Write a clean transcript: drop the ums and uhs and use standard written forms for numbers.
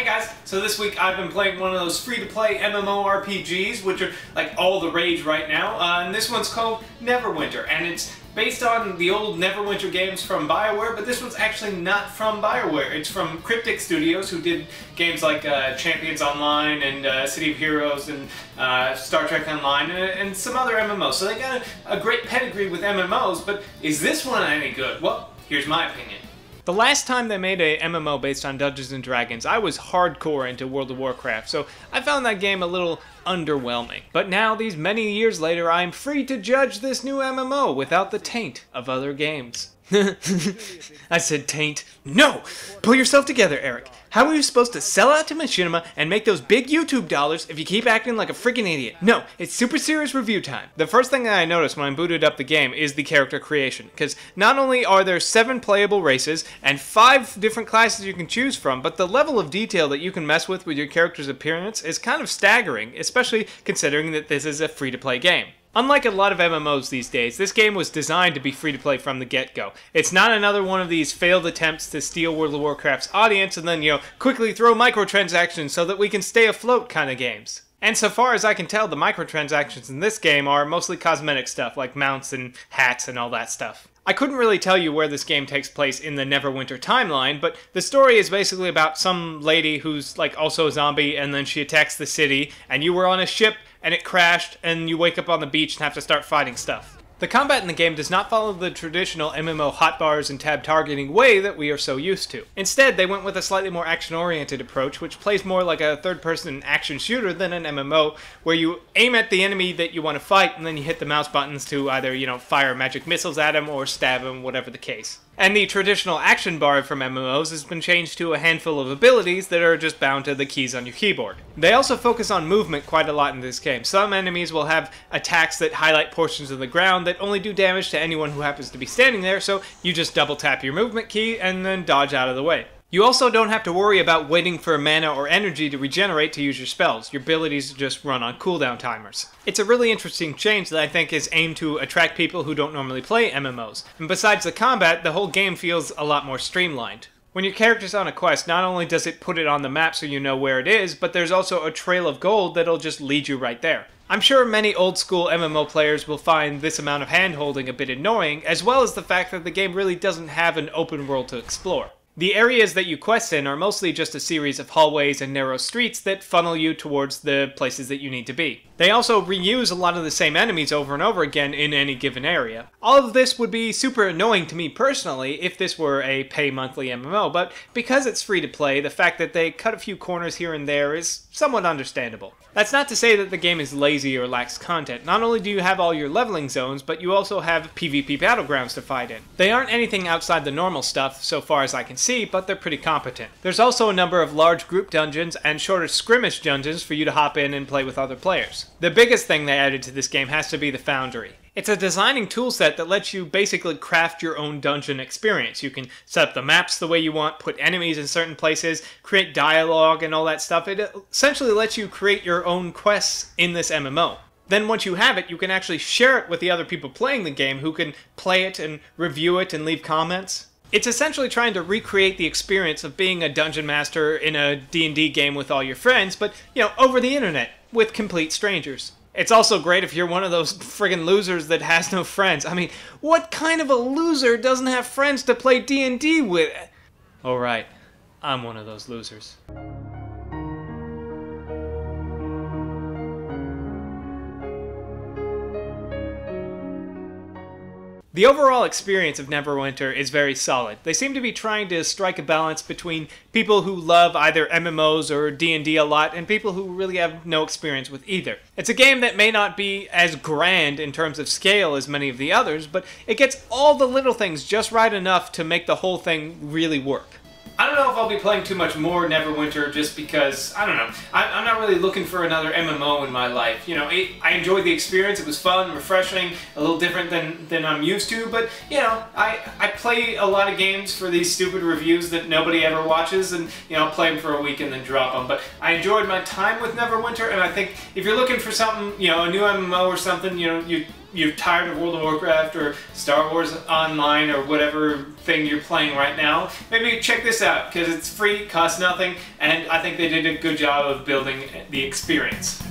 Hey guys, so this week I've been playing one of those free-to-play MMORPGs, which are like all the rage right now, and this one's called Neverwinter, and it's based on the old Neverwinter games from BioWare, but this one's actually not from BioWare. It's from Cryptic Studios, who did games like Champions Online and City of Heroes and Star Trek Online and some other MMOs. So they got a great pedigree with MMOs, but is this one any good? Well, here's my opinion. The last time they made a MMO based on Dungeons & Dragons, I was hardcore into World of Warcraft, so I found that game a little underwhelming. But now, these many years later, I'm free to judge this new MMO without the taint of other games. I said taint. No! Pull yourself together, Eric. How are you supposed to sell out to Machinima and make those big YouTube dollars if you keep acting like a freaking idiot? No, it's super serious review time. The first thing that I noticed when I booted up the game is the character creation, because not only are there 7 playable races and 5 different classes you can choose from, but the level of detail that you can mess with your character's appearance is kind of staggering, especially considering that this is a free-to-play game. Unlike a lot of MMOs these days, this game was designed to be free-to-play from the get-go. It's not another one of these failed attempts to steal World of Warcraft's audience and then, quickly throw microtransactions so that we can stay afloat kind of games. And so far as I can tell, the microtransactions in this game are mostly cosmetic stuff, like mounts and hats and all that stuff. I couldn't really tell you where this game takes place in the Neverwinter timeline, but the story is basically about some lady who's also a zombie, and then she attacks the city, and you were on a ship, and it crashed, and you wake up on the beach and have to start fighting stuff. The combat in the game does not follow the traditional MMO hotbars and tab targeting way that we are so used to. Instead, they went with a slightly more action-oriented approach, which plays more like a third-person action shooter than an MMO, where you aim at the enemy that you want to fight, and then you hit the mouse buttons to either, fire magic missiles at him or stab him, whatever the case. And the traditional action bar from MMOs has been changed to a handful of abilities that are just bound to the keys on your keyboard. They also focus on movement quite a lot in this game. Some enemies will have attacks that highlight portions of the ground that only do damage to anyone who happens to be standing there, so you just double tap your movement key and then dodge out of the way. You also don't have to worry about waiting for mana or energy to regenerate to use your spells. Your abilities just run on cooldown timers. It's a really interesting change that I think is aimed to attract people who don't normally play MMOs. And besides the combat, the whole game feels a lot more streamlined. When your character's on a quest, not only does it put it on the map so you know where it is, but there's also a trail of gold that'll just lead you right there. I'm sure many old-school MMO players will find this amount of hand-holding a bit annoying, as well as the fact that the game really doesn't have an open world to explore. The areas that you quest in are mostly just a series of hallways and narrow streets that funnel you towards the places that you need to be. They also reuse a lot of the same enemies over and over again in any given area. All of this would be super annoying to me personally if this were a pay monthly MMO, but because it's free to play, the fact that they cut a few corners here and there is somewhat understandable. That's not to say that the game is lazy or lacks content. Not only do you have all your leveling zones, but you also have PvP battlegrounds to fight in. They aren't anything outside the normal stuff so far as I can see, but they're pretty competent. There's also a number of large group dungeons and shorter skirmish dungeons for you to hop in and play with other players. The biggest thing they added to this game has to be the Foundry. It's a designing toolset that lets you basically craft your own dungeon experience. You can set up the maps the way you want, put enemies in certain places, create dialogue and all that stuff. It essentially lets you create your own quests in this MMO. Then once you have it, you can actually share it with the other people playing the game who can play it and review it and leave comments. It's essentially trying to recreate the experience of being a dungeon master in a D&D game with all your friends, but, over the internet, with complete strangers. It's also great if you're one of those friggin' losers that has no friends. I mean, what kind of a loser doesn't have friends to play D&D with? Oh right, I'm one of those losers. The overall experience of Neverwinter is very solid. They seem to be trying to strike a balance between people who love either MMOs or D&D a lot and people who really have no experience with either. It's a game that may not be as grand in terms of scale as many of the others, but it gets all the little things just right enough to make the whole thing really work. I don't know if I'll be playing too much more Neverwinter just because, I don't know, I'm not really looking for another MMO in my life. I enjoyed the experience, it was fun, refreshing, a little different than I'm used to, but, I play a lot of games for these stupid reviews that nobody ever watches, and, I'll play them for a week and then drop them. But I enjoyed my time with Neverwinter, and I think if you're looking for something, a new MMO or something, you're tired of World of Warcraft or Star Wars Online or whatever thing you're playing right now, maybe check this out. out because it's free, costs nothing, and I think they did a good job of building the experience.